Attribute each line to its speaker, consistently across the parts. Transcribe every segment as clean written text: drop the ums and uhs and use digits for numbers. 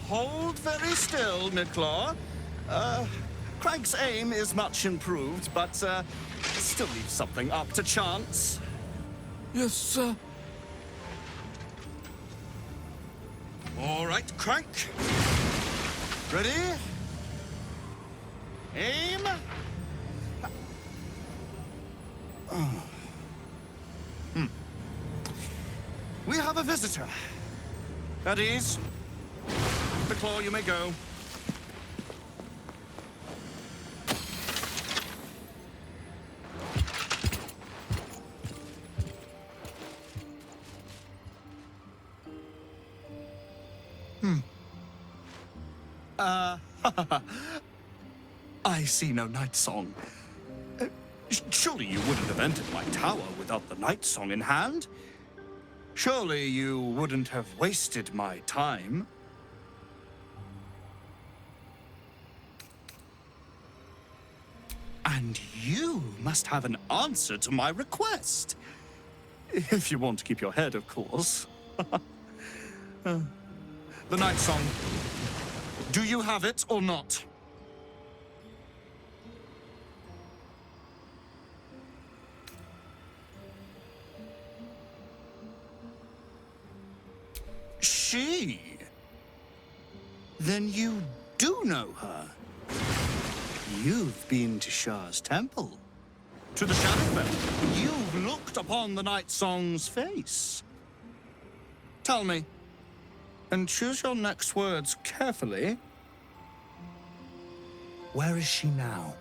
Speaker 1: Hold very still, Midclaw. Crank's aim is much improved, but still leaves something up to chance.
Speaker 2: Yes, sir.
Speaker 1: All right, Crank. Ready? Aim. We have a visitor. At ease. Midclaw, you may go. I see no night song. Surely you wouldn't have entered my tower without the night song in hand? Surely you wouldn't have wasted my time? And you must have an answer to my request. If you want to keep your head, of course. The night song. Do you have it or not? She? Then you do know her. You've been to Shah's temple. To the Shadowfell. You've looked upon the night song's face. Tell me, and choose your next words carefully. Where is she now?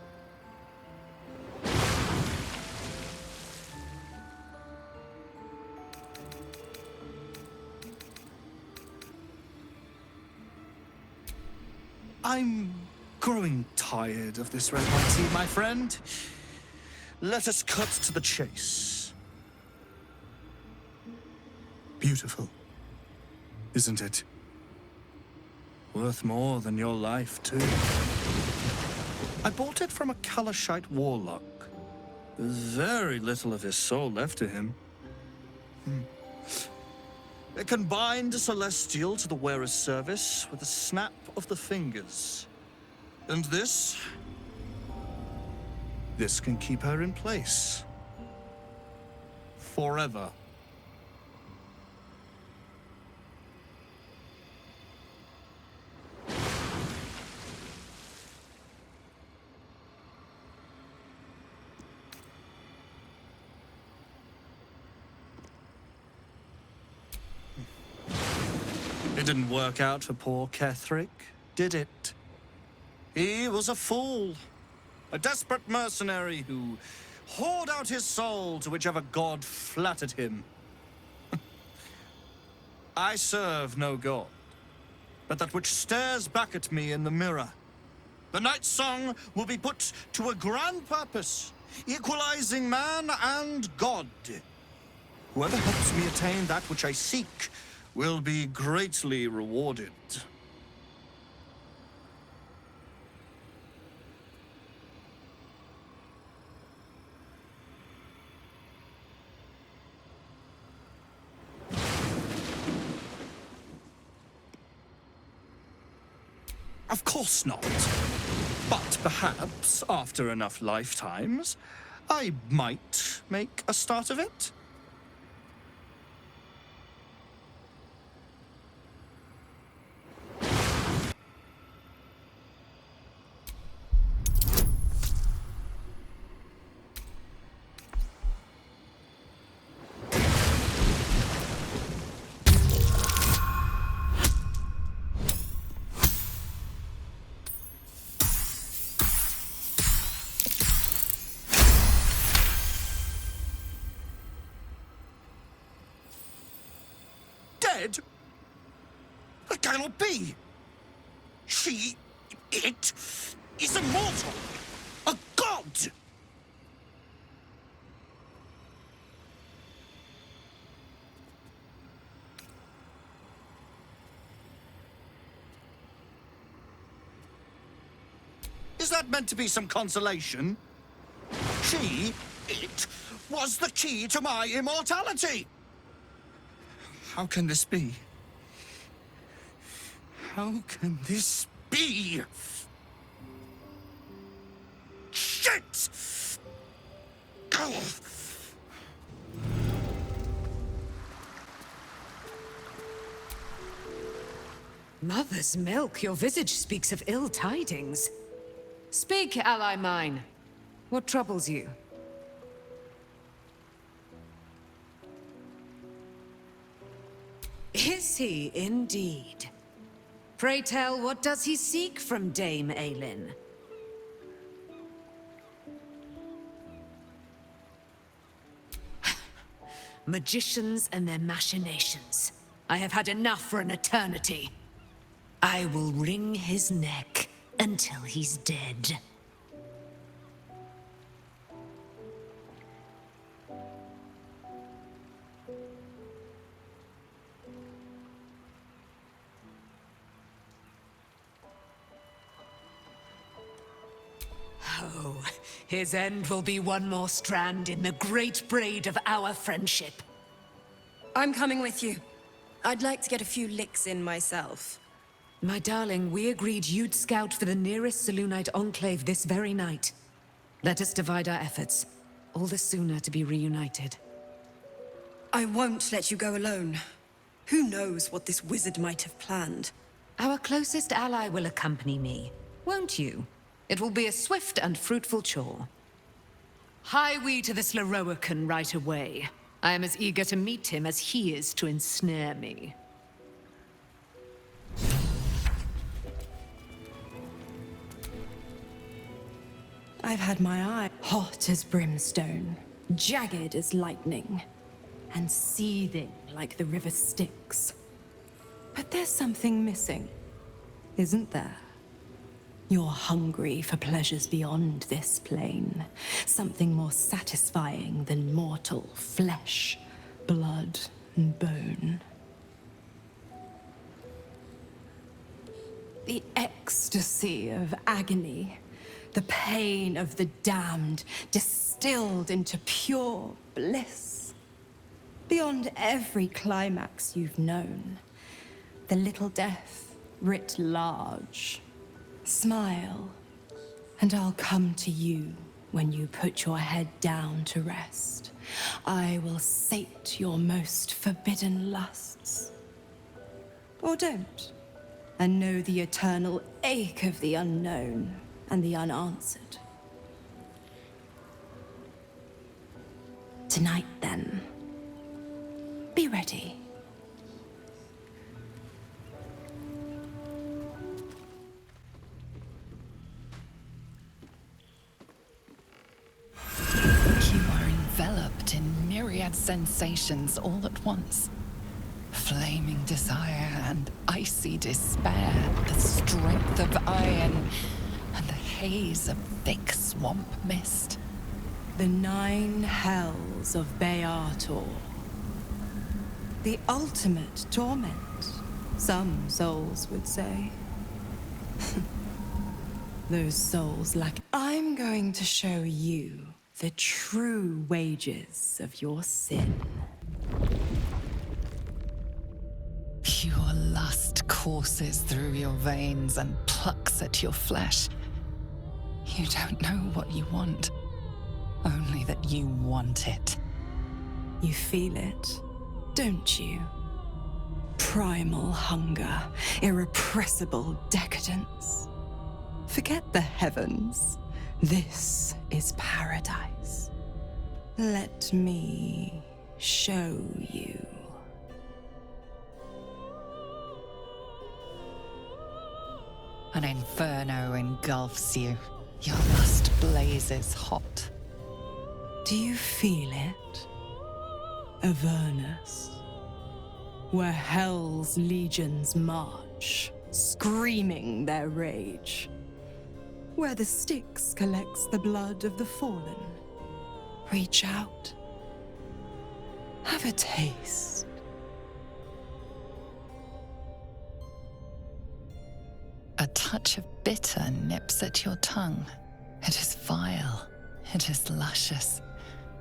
Speaker 1: I'm growing tired of this repartee, my friend. Let us cut to the chase. Beautiful, isn't it? Worth more than your life, too. I bought it from a Kalashite warlock. There's very little of his soul left to him. It can bind a celestial to the wearer's service with a snap of the fingers. And this can keep her in place. Forever. It didn't work out for poor Ketherick, did it? He was a fool. A desperate mercenary who poured out his soul to whichever god flattered him. I serve no god, but that which stares back at me in the mirror. The night song will be put to a grand purpose, equalizing man and god. Whoever helps me attain that which I seek will be greatly rewarded. Of course not. But perhaps, after enough lifetimes, I might make a start of it. Dead? That cannot be. It is immortal. A god. Is that meant to be some consolation? It was the key to my immortality. How can this be? How can this be? Shit!
Speaker 3: Mother's milk, your visage speaks of ill tidings. Speak, ally mine. What troubles you? Is he indeed? Pray tell, what does he seek from Dame Aelin? Magicians and their machinations. I have had enough for an eternity. I will wring his neck until he's dead. Oh, his end will be one more strand in the great braid of our friendship.
Speaker 4: I'm coming with you. I'd like to get a few licks in myself.
Speaker 3: My darling, we agreed you'd scout for the nearest Selûnite enclave this very night. Let us divide our efforts. All the sooner to be reunited.
Speaker 4: I won't let you go alone. Who knows what this wizard might have planned?
Speaker 3: Our closest ally will accompany me, won't you? It will be a swift and fruitful chore. Hie we to this Lorroakan right away. I am as eager to meet him as he is to ensnare me.
Speaker 4: I've had my eye hot as brimstone, jagged as lightning, and seething like the river Styx. But there's something missing, isn't there? You're hungry for pleasures beyond this plane. Something more satisfying than mortal flesh, blood, and bone. The ecstasy of agony, the pain of the damned, distilled into pure bliss. Beyond every climax you've known. The little death writ large. Smile, and I'll come to you when you put your head down to rest. I will sate your most forbidden lusts. Or don't, and know the eternal ache of the unknown and the unanswered. Tonight, then, be ready.
Speaker 5: Enveloped in myriad sensations all at once. Flaming desire and icy despair, the strength of iron, and the haze of thick swamp mist.
Speaker 4: The 9 hells of Beator. The ultimate torment, some souls would say. Those souls lack. I'm going to show you the true wages of your sin.
Speaker 5: Pure lust courses through your veins and plucks at your flesh. You don't know what you want, only that you want it.
Speaker 4: You feel it, don't you? Primal hunger, irrepressible decadence. Forget the heavens. This is paradise. Let me show you.
Speaker 5: An inferno engulfs you. Your lust blazes hot.
Speaker 4: Do you feel it? Avernus. Where hell's legions march, screaming their rage. Where the Styx collects the blood of the fallen. Reach out. Have a taste.
Speaker 5: A touch of bitter nips at your tongue. It is vile. It is luscious.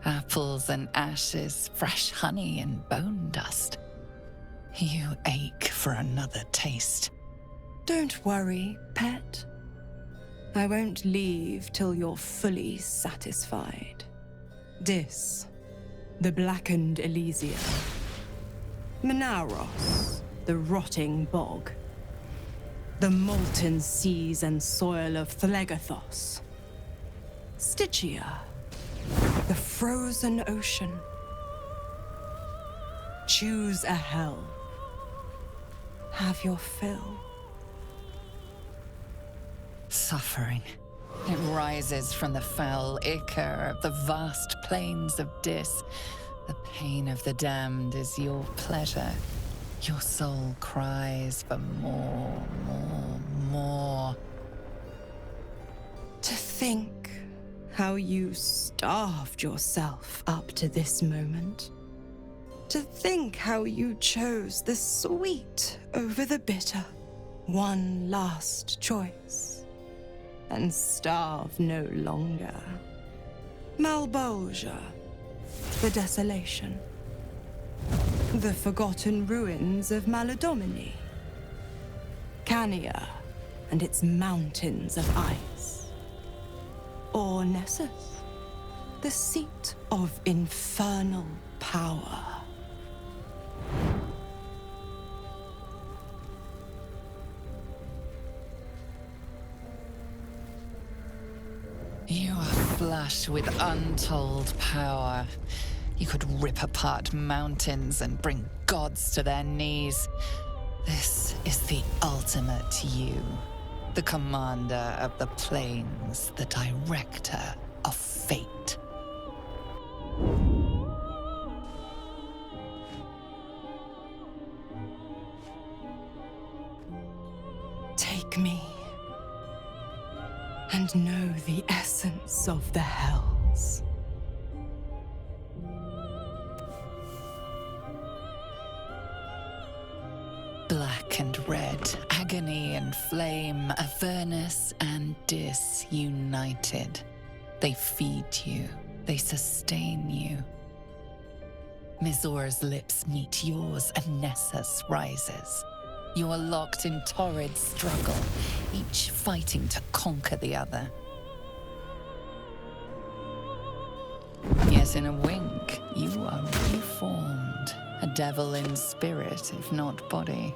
Speaker 5: Apples and ashes, fresh honey and bone dust. You ache for another taste.
Speaker 4: Don't worry, pet. I won't leave till you're fully satisfied. Dis, the blackened Elysia. Menaros, the rotting bog. The molten seas and soil of Thlegathos. Stygia, the frozen ocean. Choose a hell. Have your fill.
Speaker 5: Suffering. It rises from the foul ichor of the vast plains of Dis. The pain of the damned is your pleasure. Your soul cries for more, more, more.
Speaker 4: To think how you starved yourself up to this moment. To think how you chose the sweet over the bitter. One last choice. And starve no longer. Malbolgia, the desolation. The forgotten ruins of Maladomini. Cania and its mountains of ice. Or Nessus, the seat of infernal power.
Speaker 5: You are flush with untold power. You could rip apart mountains and bring gods to their knees. This is the ultimate you. The commander of the plains, the director of fate.
Speaker 4: Take me, and know the essence of the hells.
Speaker 5: Black and red, agony and flame, Avernus and Dis united. They feed you, they sustain you. Mizor's lips meet yours and Nessus rises. You are locked in torrid struggle, each fighting to conquer the other. Yet in a wink, you are reformed. A devil in spirit, if not body.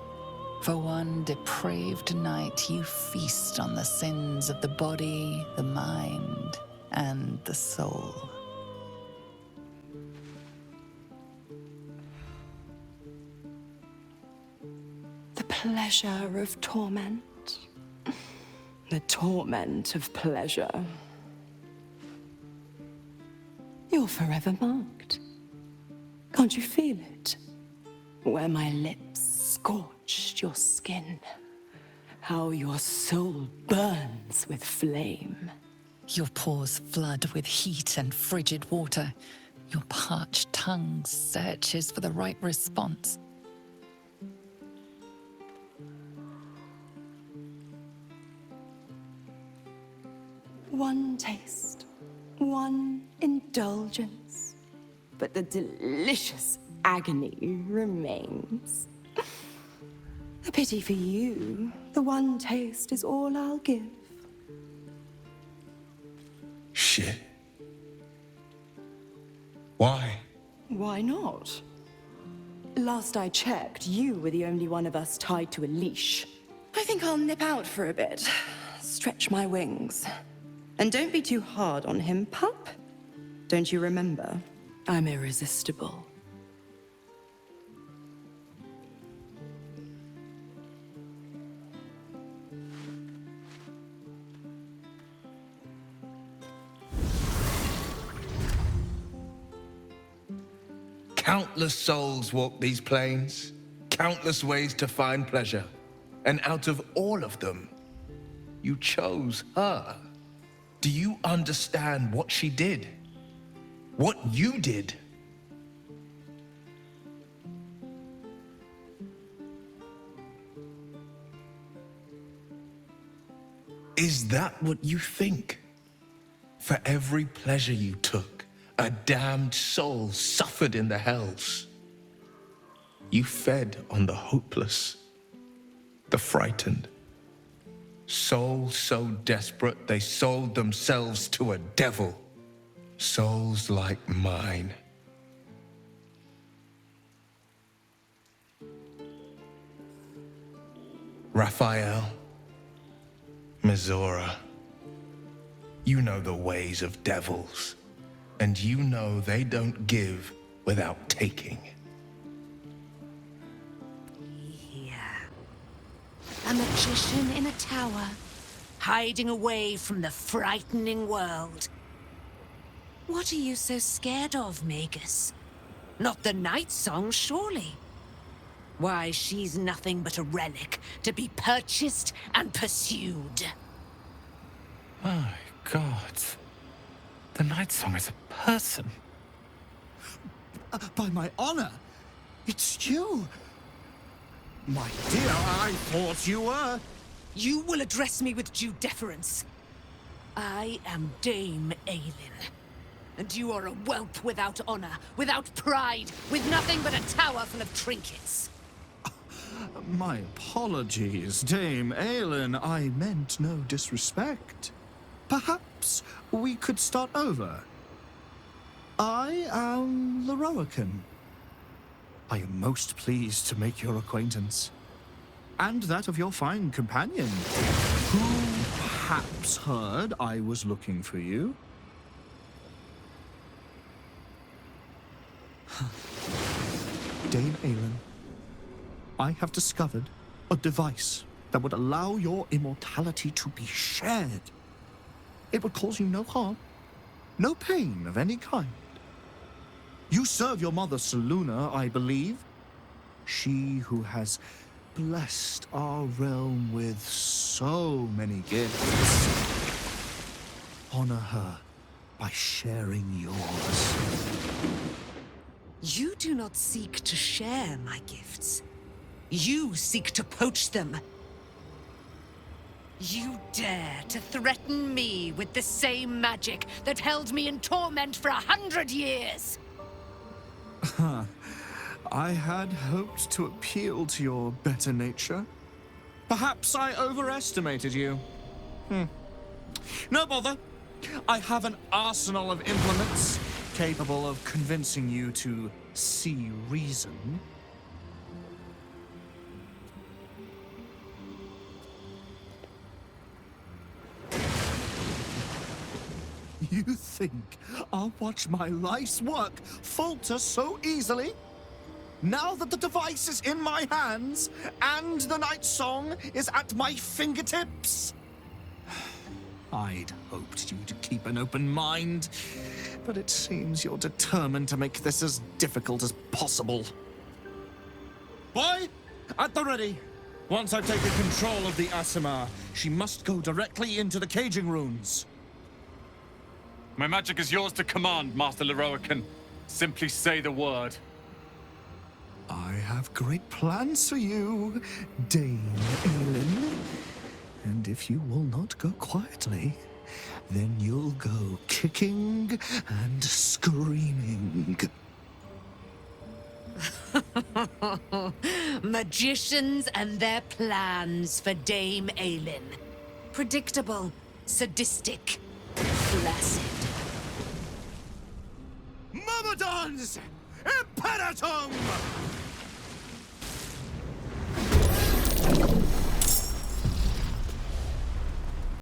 Speaker 5: For one depraved night, you feast on the sins of the body, the mind, and the soul.
Speaker 4: The pleasure of torment. The torment of pleasure. You're forever marked. Can't you feel it? Where my lips scorched your skin. How your soul burns with flame.
Speaker 5: Your pores flood with heat and frigid water. Your parched tongue searches for the right response.
Speaker 4: One taste, one indulgence, but the delicious agony remains. A pity for you, the one taste is all I'll give.
Speaker 2: Shit. Why?
Speaker 4: Why not? Last I checked, you were the only one of us tied to a leash. I think I'll nip out for a bit, stretch my wings. And don't be too hard on him, pup. Don't you remember? I'm irresistible.
Speaker 2: Countless souls walk these plains, countless ways to find pleasure. And out of all of them, you chose her. Do you understand what she did? What you did? Is that what you think? For every pleasure you took, a damned soul suffered in the hells. You fed on the hopeless, the frightened, Souls so desperate they sold themselves to a devil. Souls like mine. Raphael, Mizora, you know the ways of devils, and you know they don't give without taking.
Speaker 3: Here. A magician in a tower, hiding away from the frightening world. What are you so scared of, Magus? Not the Night Song, surely? Why, she's nothing but a relic to be purchased and pursued.
Speaker 6: My God. The Night Song is a person.
Speaker 1: By my honor, it's you. My dear, I thought you were.
Speaker 3: You will address me with due deference. I am Dame Aelin. And you are a whelp without honor, without pride, with nothing but a tower full of trinkets.
Speaker 1: My apologies, Dame Aelin. I meant no disrespect. Perhaps we could start over. I am Leroican. I am most pleased to make your acquaintance. And that of your fine companion, who perhaps heard I was looking for you. Dame Aelin, I have discovered a device that would allow your immortality to be shared. It would cause you no harm, no pain of any kind. You serve your mother, Seluna, I believe. She who has blessed our realm with so many gifts. Honor her by sharing yours.
Speaker 3: You do not seek to share my gifts. You seek to poach them. You dare to threaten me with the same magic that held me in torment for 100 years!
Speaker 1: I had hoped to appeal to your better nature. Perhaps I overestimated you. No bother. I have an arsenal of implements capable of convincing you to see reason. You think I'll watch my life's work falter so easily? Now that the device is in my hands, and the Night Song is at my fingertips? I'd hoped you to keep an open mind, but it seems you're determined to make this as difficult as possible. Boy, at the ready. Once I've taken control of the Asimar, she must go directly into the caging runes.
Speaker 6: My magic is yours to command, Master Leroican. Simply say the word.
Speaker 1: I have great plans for you, Dame Aelin. And if you will not go quietly, then you'll go kicking and screaming.
Speaker 3: Magicians and their plans for Dame Aelin. Predictable, sadistic, flaccid.
Speaker 1: Myrmidons! Imperatum!